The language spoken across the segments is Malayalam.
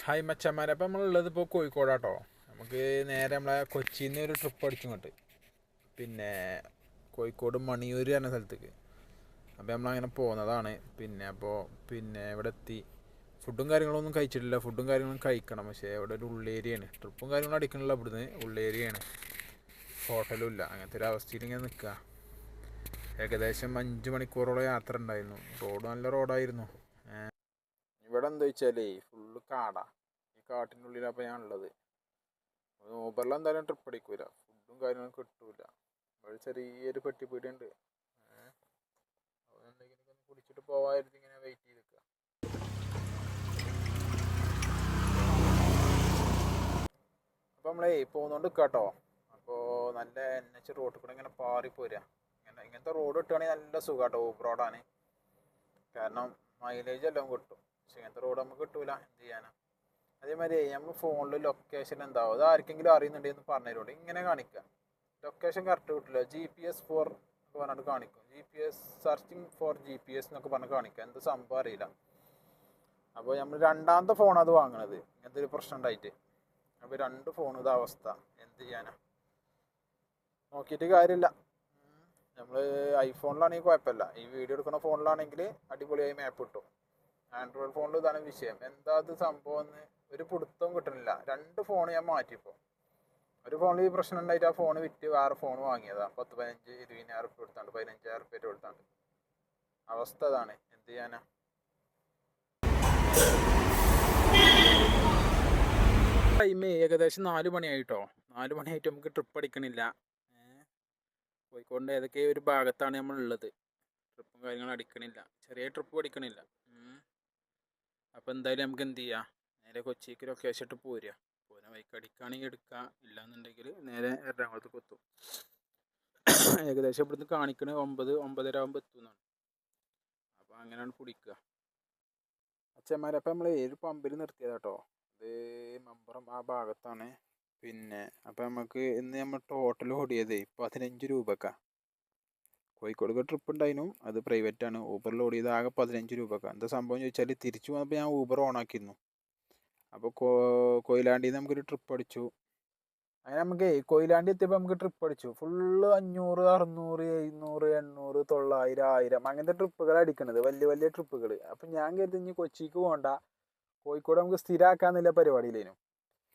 ഹായ് മച്ചന്മാരെ, അപ്പം നമ്മളുള്ളത് ഇപ്പോൾ കോഴിക്കോടാട്ടോ. നമുക്ക് നേരെ നമ്മളെ കൊച്ചിയിൽ നിന്ന് ഒരു ട്രിപ്പ് അടിച്ചിങ്ങോട്ട്, പിന്നെ കോഴിക്കോട് മണിയൂർ എന്ന സ്ഥലത്തേക്ക്. അപ്പോൾ നമ്മളങ്ങനെ പോകുന്നതാണ്. പിന്നെ ഇവിടെ എത്തി. ഫുഡും കാര്യങ്ങളൊന്നും കഴിച്ചിട്ടില്ല. ഫുഡും കാര്യങ്ങളും കഴിക്കണം. പക്ഷേ ഇവിടെ ഒരു ഉള്ളേരിയാണ്. ട്രിപ്പും കാര്യങ്ങളും അടിക്കണില്ല. ഇവിടുന്ന് ഉള്ളേരിയാണ്. ഹോട്ടലും ഇല്ല. അങ്ങനത്തെ ഒരു അവസ്ഥയിൽ ഇങ്ങനെ നിൽക്കുക. ഏകദേശം 5 മണിക്കൂറോളം യാത്ര ഉണ്ടായിരുന്നു. റോഡ് നല്ല റോഡായിരുന്നു. ഇവിടെ എന്താ വെച്ചാലേ ഫുള്ള് കാടാ. ഈ കാട്ടിൻ്റെ ഉള്ളിലാണ് ഞാൻ ഉള്ളത്. ഊബറിൽ എന്തായാലും ട്രിപ്പ് അടിക്കൂല. ഫുഡും കാര്യങ്ങളും കിട്ടൂല. ഇവിടെ ചെറിയൊരു പെട്ടിപ്പീടി ഉണ്ട്. എന്തെങ്കിലും ഒന്ന് കുടിച്ചിട്ട് പോവാതിരുന്ന് ഇങ്ങനെ വെയിറ്റ് ചെയ്ത് നിൽക്കുക. അപ്പോൾ നമ്മളേ പോകുന്നോണ്ട് നിൽക്കാട്ടോ. അപ്പോൾ നല്ല NH റോഡിൽ കൂടെ ഇങ്ങനെ പാറിപ്പോരുക. ഇങ്ങനത്തെ റോഡ് കിട്ടുകയാണെങ്കിൽ നല്ല സുഖമാട്ടോ. ഊബർ റോഡാണ്. കാരണം മൈലേജ് എല്ലാം കിട്ടും. പക്ഷെ ഇങ്ങനത്തെ റോഡ് നമുക്ക് കിട്ടൂല. എന്ത് ചെയ്യാനാ. അതേമാതിരി നമ്മൾ ഫോണിൽ ലൊക്കേഷൻ എന്താവും, അത് ആർക്കെങ്കിലും അറിയുന്നുണ്ടെന്ന് പറഞ്ഞു തരുന്നുണ്ട്. ഇങ്ങനെ കാണിക്കുക. ലൊക്കേഷൻ കറക്റ്റ് കിട്ടില്ല. GPS ഫോർ ഒക്കെ പറഞ്ഞിട്ട് കാണിക്കും. GPS സെർച്ചിങ് ഫോർ GPS എന്നൊക്കെ പറഞ്ഞ് കാണിക്കുക. എന്ത് സംഭവം അറിയില്ല. അപ്പോൾ നമ്മൾ രണ്ടാമത്തെ ഫോൺ അത് വാങ്ങണത് ഇങ്ങനത്തെ ഒരു പ്രശ്നം ഉണ്ടായിട്ട്. അപ്പോൾ 2 ഫോൺ ഇത് അവസ്ഥ. എന്ത് ചെയ്യാനാ. നോക്കിയിട്ട് കാര്യമില്ല. നമ്മൾ ഐഫോണിലാണെങ്കിൽ കുഴപ്പമില്ല. ഈ വീഡിയോ എടുക്കുന്ന ഫോണിലാണെങ്കിൽ അടിപൊളിയായി മാപ്പ് കിട്ടും. ആൻഡ്രോയിഡ് ഫോണിൽ ഇതാണ് വിഷയം. എന്താ അത് സംഭവം എന്ന് ഒരു പിടുത്തവും കിട്ടുന്നില്ല. 2 ഫോൺ ഞാൻ മാറ്റിയപ്പോൾ. ഒരു ഫോണിൽ ഈ പ്രശ്നം ഉണ്ടായിട്ട് ആ ഫോൺ വിറ്റ് വേറെ ഫോൺ വാങ്ങിയതാണ്. 10-15-20,000 റുപ്യ കൊടുത്താണ്ട്, 15,000 റുപ്യ കൊടുത്താണ്ട്. അവസ്ഥ അതാണ്. എന്ത് ചെയ്യാനാ. ടൈം ഏകദേശം 4 മണിയായിട്ടോ. 4 മണിയായിട്ട് നമുക്ക് ട്രിപ്പ് അടിക്കണില്ല. കോഴിക്കോടിൻ്റെ ഏതൊക്കെ ഒരു ഭാഗത്താണ് നമ്മളുള്ളത്. ട്രിപ്പും കാര്യങ്ങളും അടിക്കണില്ല. ചെറിയ ട്രിപ്പ് അടിക്കണില്ല. അപ്പോൾ എന്തായാലും നമുക്ക് എന്ത് ചെയ്യാം, നേരെ കൊച്ചിക്ക് ലൊക്കേഷൻ ഇട്ട് പോരുക. പോരാ വൈക്ക് അടിക്കുകയാണെങ്കിൽ എടുക്കുക, ഇല്ലാന്നുണ്ടെങ്കിൽ നേരെ എറണാകുളത്തേക്ക് എത്തും. ഏകദേശം ഇവിടുന്ന് കാണിക്കണ 9-9:30 ആകുമ്പോൾ എത്തുന്നതാണ്. അപ്പോൾ അങ്ങനെയാണ് പിടിക്കുക. അച്ഛന്മാരെ അപ്പം നമ്മൾ ഒരു പമ്പിൽ നിർത്തിയതാട്ടോ. ഇത് മമ്പുറം ആ ഭാഗത്താണ്. അപ്പം നമുക്ക് ഇന്ന് നമ്മൾ ടോട്ടൽ ഓടിയത് 15 രൂപക്കാണ്. കോഴിക്കോട് ട്രിപ്പ് ഉണ്ടായിരുന്നു. അത് പ്രൈവറ്റാണ്. ഊബറിൽ ഓടിയത് ആകെ 15 രൂപക്കാണ്. എന്താ സംഭവം ചോദിച്ചാൽ തിരിച്ചു വന്നപ്പോൾ ഞാൻ ഊബർ ഓണാക്കിയിരുന്നു. അപ്പോൾ കൊയിലാണ്ടിയിൽ നിന്ന് നമുക്കൊരു ട്രിപ്പ് അടിച്ചു. അങ്ങനെ നമുക്ക് കൊയിലാണ്ടി എത്തിയപ്പോൾ നമുക്ക് ട്രിപ്പ് അടിച്ചു. ഫുള്ള് 500, 600, 700, 800, 900, 1000 അങ്ങനത്തെ ട്രിപ്പുകൾ അടിക്കണത്. വലിയ വലിയ ട്രിപ്പുകൾ. അപ്പം ഞാൻ കരുതി ഇനി കൊച്ചിക്ക് പോകണ്ട, കോഴിക്കോട് നമുക്ക് സ്ഥിരമാക്കാന്നില്ല പരിപാടിയിലേനു.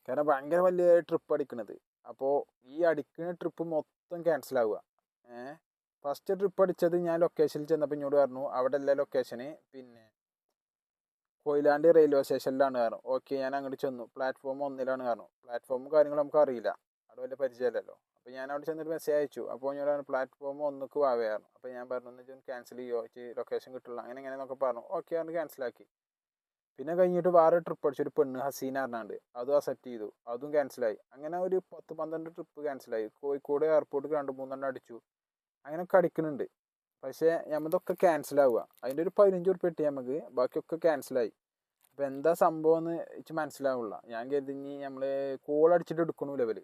കാരണം ഭയങ്കര വലിയ ട്രിപ്പ് അടിക്കണത്. അപ്പോൾ ഈ അടിക്കുന്ന ട്രിപ്പ് മൊത്തം ക്യാൻസൽ ആവുക. ഫസ്റ്റ് ട്രിപ്പ് അടിച്ചത് ഞാൻ ലൊക്കേഷനിൽ ചെന്നപ്പോൾ ഇങ്ങോട്ട് പറഞ്ഞു അവിടെ അല്ല ലൊക്കേഷന്, കൊയിലാണ്ടി റെയിൽവേ സ്റ്റേഷനിലാണ് കാരണം. ഓക്കെ, ഞാൻ അങ്ങോട്ട് ചെന്നു. പ്ലാറ്റ്ഫോം 1-ലാണ് കാരണം. പ്ലാറ്റ്ഫോമും കാര്യങ്ങളും നമുക്ക് അറിയില്ല, അവിടെ വലിയ പരിചയമില്ലല്ലോ. അപ്പോൾ ഞാൻ അവിടെ ചെന്നിട്ട് മെസ്സേജ് അയച്ചു. അപ്പോൾ ഞാൻ പ്ലാറ്റ്ഫോം 1-ക്ക് വാവയായിരുന്നു. അപ്പോൾ ഞാൻ പറഞ്ഞു ക്യാൻസൽ ചെയ്യുമോ, ലൊക്കേഷൻ കിട്ടില്ല, അങ്ങനെയൊക്കെ പറഞ്ഞു. ഓക്കെ ആണ്, ക്യാൻസലാക്കി. പിന്നെ കഴിഞ്ഞിട്ട് വേറെ ട്രിപ്പ് അടിച്ചു. ഒരു പെണ്ണ് ഹസീന പറഞ്ഞാണ്ട്, അതും അക്സെപ്റ്റ് ചെയ്തു. അതും ക്യാൻസലായി. അങ്ങനെ ഒരു 10-12 ട്രിപ്പ് ക്യാൻസലായി. കോഴിക്കോട് എയർപോർട്ടിൽ 2-3 അടിച്ചു. അങ്ങനെയൊക്കെ അടിക്കുന്നുണ്ട്. പക്ഷേ നമ്മതൊക്കെ ക്യാൻസലാവുക. അതിൻ്റെ ഒരു 15 റുപ്യ കിട്ടി നമുക്ക്. ബാക്കിയൊക്കെ ക്യാൻസലായി. അപ്പോൾ എന്താ സംഭവം എന്ന് എനിക്ക് മനസ്സിലാവില്ല. ഞാൻ കരുതി നമ്മൾ കോൾ അടിച്ചിട്ട് എടുക്കണു ലെവൽ.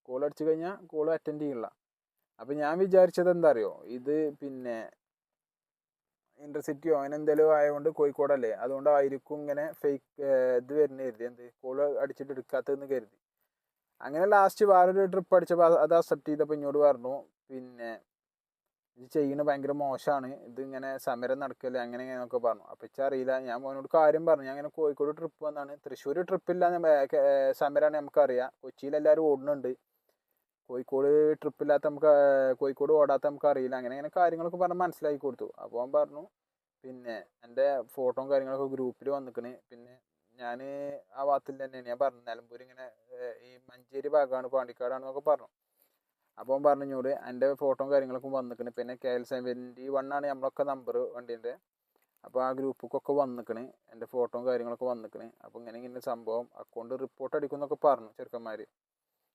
കോൾ അടിച്ചു കഴിഞ്ഞാൽ കോൾ അറ്റൻഡ് ചെയ്യില്ല. അപ്പോൾ ഞാൻ വിചാരിച്ചത് എന്താ അറിയോ, ഇത് ഇൻ്റർസിറ്റിയോ അങ്ങനെ എന്തെങ്കിലും ആയതുകൊണ്ട്, കോഴിക്കോടല്ലേ, അതുകൊണ്ടായിരിക്കും ഇങ്ങനെ ഫേക്ക് ഇത് വരുന്ന കരുതി. എന്ത് കോൾ അടിച്ചിട്ട് എടുക്കാത്തതെന്ന് കരുതി. അങ്ങനെ ലാസ്റ്റ് വേറൊരു ട്രിപ്പ് അടിച്ചപ്പോൾ അത് അക്സെപ്റ്റ് ചെയ്തപ്പോൾ ഇങ്ങോട്ട് പറഞ്ഞു, ഇത് ചെയ്യുന്നത് ഭയങ്കര മോശമാണ്, ഇതിങ്ങനെ സമരം നടക്കല്ലേ, അങ്ങനെയൊക്കെ പറഞ്ഞു. അപ്പോൾ അറിയില്ല. ഞാൻ മോനോട് കാര്യം പറഞ്ഞു. ഞാൻ അങ്ങനെ കോഴിക്കോട് ട്രിപ്പ് വന്നാണ്. തൃശ്ശൂർ ട്രിപ്പില്ല, സമരമാണ് നമുക്കറിയാം. കൊച്ചിയിൽ എല്ലാവരും ഓടുന്നുണ്ട്. കോഴിക്കോട് ട്രിപ്പില്ലാത്ത നമുക്ക്, കോഴിക്കോട് ഓടാത്ത നമുക്ക് അറിയില്ല. അങ്ങനെ കാര്യങ്ങളൊക്കെ പറഞ്ഞ് മനസ്സിലാക്കി കൊടുത്തു. അപ്പോൾ അവൻ പറഞ്ഞു എൻ്റെ ഫോട്ടോയും കാര്യങ്ങളൊക്കെ ഗ്രൂപ്പിൽ വന്നിക്കണ്. ഞാൻ ആ ഭാഗത്തിൽ തന്നെയാണ്. ഞാൻ പറഞ്ഞു നിലമ്പൂർ ഇങ്ങനെ ഈ മഞ്ചേരി ഭാഗമാണ്, പാണ്ടിക്കാടാണെന്നൊക്കെ പറഞ്ഞു. അപ്പോൾ പറഞ്ഞോട് എൻ്റെ ഫോട്ടോയും കാര്യങ്ങളൊക്കെ വന്നിക്കണ്. പിന്നെ KL71 ആണ് നമ്മളൊക്കെ നമ്പർ വണ്ടീൻ്റെ. അപ്പോൾ ആ ഗ്രൂപ്പൊക്കെ വന്നിക്കണ്. എൻ്റെ ഫോട്ടോയും കാര്യങ്ങളൊക്കെ വന്നിക്കണ്. അപ്പോൾ ഇങ്ങനെ സംഭവം, അക്കൗണ്ട് റിപ്പോർട്ട് അടിക്കുമെന്നൊക്കെ പറഞ്ഞു ചെറുക്കന്മാർ.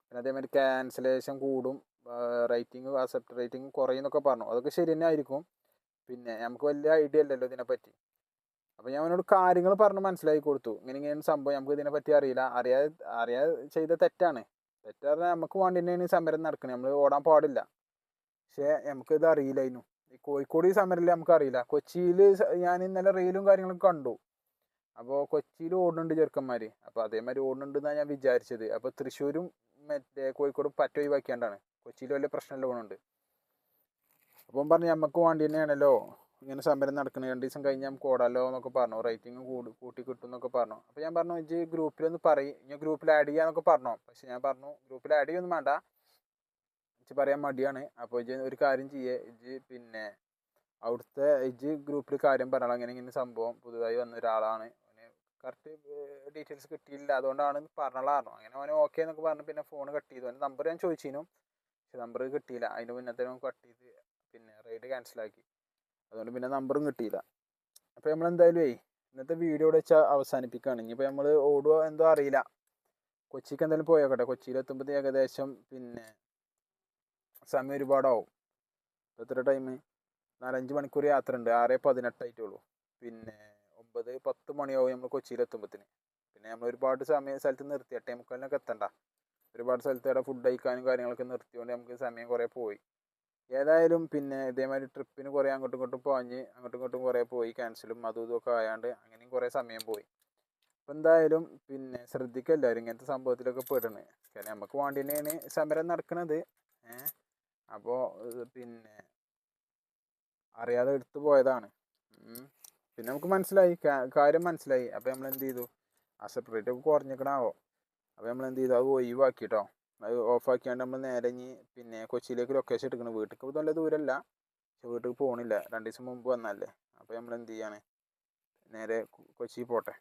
പിന്നെ അതേമാതിരി ക്യാൻസലേഷൻ കൂടും, അക്സെപ്റ്റ് റേറ്റിംഗ് കുറയുമെന്നൊക്കെ പറഞ്ഞു. അതൊക്കെ ശരി തന്നെ ആയിരിക്കും. നമുക്ക് വലിയ ഐഡിയ അല്ലല്ലോ ഇതിനെപ്പറ്റി. അപ്പോൾ ഞാൻ അവനോട് കാര്യങ്ങൾ പറഞ്ഞ് മനസ്സിലാക്കി കൊടുത്തു. ഇങ്ങനെ സംഭവം, നമുക്ക് ഇതിനെപ്പറ്റി അറിയില്ല, അറിയാതെ ചെയ്ത തെറ്റാണ്. പറഞ്ഞാൽ നമുക്ക് വേണ്ടി തന്നെയാണ് ഈ സമരം നടക്കുന്നത്. നമ്മൾ ഓടാൻ പാടില്ല. പക്ഷേ നമുക്കിത് അറിയില്ലായിരുന്നു. ഈ കോഴിക്കോട് ഈ സമരമില്ല, നമുക്കറിയില്ല. കൊച്ചിയിൽ ഞാൻ ഇന്നലെ റീലും കാര്യങ്ങളൊക്കെ കണ്ടു. അപ്പോൾ കൊച്ചിയിൽ ഓടുന്നുണ്ട് ചെറുക്കന്മാർ. അപ്പോൾ അതേമാതിരി ഓടുന്നുണ്ടെന്നാണ് ഞാൻ വിചാരിച്ചത്. അപ്പോൾ തൃശ്ശൂരും മറ്റേ കോഴിക്കോടും പറ്റ ഒഴിവാക്കിയാണ്ടാണ്. കൊച്ചിയിൽ വലിയ പ്രശ്നമില്ല പോകുന്നുണ്ട്. അപ്പം പറഞ്ഞു നമുക്ക് വേണ്ടി തന്നെയാണല്ലോ ഇങ്ങനെ സമരം നടക്കുന്നത്, 2 ദിവസം കഴിഞ്ഞാൽ നമുക്ക് ഓടാമല്ലോ എന്നൊക്കെ പറഞ്ഞു. റേറ്റിംഗ് കൂട്ടി കിട്ടും എന്നൊക്കെ പറഞ്ഞു. അപ്പോൾ ഞാൻ പറഞ്ഞു ഇജ്ജ് ഗ്രൂപ്പിലൊന്ന് പറയും, ഞാൻ ഗ്രൂപ്പിൽ ആഡ് ചെയ്യാന്നൊക്കെ പറഞ്ഞു. പക്ഷെ ഞാൻ പറഞ്ഞു ഗ്രൂപ്പിൽ ആഡ് ചെയ്യൊന്നും വേണ്ട, ഇജ്ജ് പറയാൻ മടിയാണ്. അപ്പോൾ ഇജ്ജ് ഒരു കാര്യം ചെയ്യേ, ഇജ്ജ് പിന്നെ അവിടുത്തെ ഇജ്ജ് ഗ്രൂപ്പിൽ കാര്യം പറയണം, അങ്ങനെ ഇങ്ങനെ സംഭവം പുതുതായി വന്ന ഒരാളാണ്, അവന് കറക്റ്റ് ഡീറ്റെയിൽസ് കിട്ടിയില്ല അതുകൊണ്ടാണ് പറഞ്ഞോളായിരുന്നു. അങ്ങനെ അവന് ഓക്കെ എന്നൊക്കെ പറഞ്ഞു. പിന്നെ ഫോൺ കട്ട് ചെയ്തു. അവൻ്റെ നമ്പർ ഞാൻ ചോദിച്ചിരുന്നു, പക്ഷെ നമ്പർ കിട്ടിയില്ല. അതിൻ്റെ മുന്നത്തേനും കട്ട് ചെയ്ത് പിന്നെ റൈഡ് ക്യാൻസലാക്കി. അതുകൊണ്ട് പിന്നെ നമ്പറും കിട്ടിയില്ല. അപ്പോൾ നമ്മളെന്തായാലും ഇന്നത്തെ വീഡിയോ ഇവിടെ വെച്ചാൽ അവസാനിപ്പിക്കുകയാണ്. ഇനിയിപ്പോൾ നമ്മൾ ഓടുക എന്തോ അറിയില്ല. കൊച്ചിക്ക് എന്തായാലും പോയോക്കട്ടെ. കൊച്ചിയിലെത്തുമ്പോഴത്തേക്ക് ഏകദേശം പിന്നെ സമയം ഒരുപാടാവും. എത്ര ടൈം? 4-5 മണിക്കൂർ യാത്ര ഉണ്ട്. 6:18 പിന്നെ 9-10 മണിയാവും നമ്മൾ കൊച്ചിയിലെത്തുമ്പോഴത്തേന്. പിന്നെ നമ്മൾ ഒരുപാട് സ്ഥലത്ത് നിർത്തി 8:45 എത്തണ്ട. ഒരുപാട് സ്ഥലത്ത് അവിടെ ഫുഡ് കഴിക്കാനും കാര്യങ്ങളൊക്കെ നിർത്തിയോണ്ട് നമുക്ക് സമയം കുറേ പോയി. ഏതായാലും പിന്നെ ഇതേമാതിരി ട്രിപ്പിന് കുറേ അങ്ങോട്ടും ഇങ്ങോട്ടും അങ്ങോട്ടും ഇങ്ങോട്ടും കുറേ പോയി, ക്യാൻസലും അതും ഇതൊക്കെ ആയാണ്ട് അങ്ങനെയും കുറേ സമയം പോയി. അപ്പോൾ എന്തായാലും പിന്നെ ശ്രദ്ധിക്കുക എല്ലാവരും ഇങ്ങനത്തെ സംഭവത്തിലൊക്കെ പെടണേ. കാരണം നമുക്ക് വേണ്ടി തന്നെയാണ് സമരം നടക്കുന്നത്. അപ്പോൾ പിന്നെ അറിയാതെ എടുത്തു പോയതാണ്. പിന്നെ നമുക്ക് മനസ്സിലായി, കാര്യം മനസ്സിലായി. അപ്പോൾ നമ്മൾ എന്ത് ചെയ്തു, ആ സെപ്പറേറ്റ് ഒക്കെ കുറഞ്ഞിക്കണാവോ. അപ്പോൾ നമ്മൾ എന്ത് ചെയ്തു, അത് ഒഴിവാക്കിട്ടോ. അത് ഓഫാക്കിയാണ്ട് നമ്മൾ നേരെ ഇനി പിന്നെ കൊച്ചിയിലേക്ക് ലൊക്കേഷൻ എടുക്കണം. വീട്ടിലേക്ക് നല്ല ദൂരമല്ല, പക്ഷെ വീട്ടിൽ പോകണില്ല, 2 ദിവസം മുമ്പ് വന്നല്ലേ. അപ്പോൾ നമ്മൾ എന്ത് ചെയ്യാണ്, നേരെ കൊച്ചി പോട്ടെ.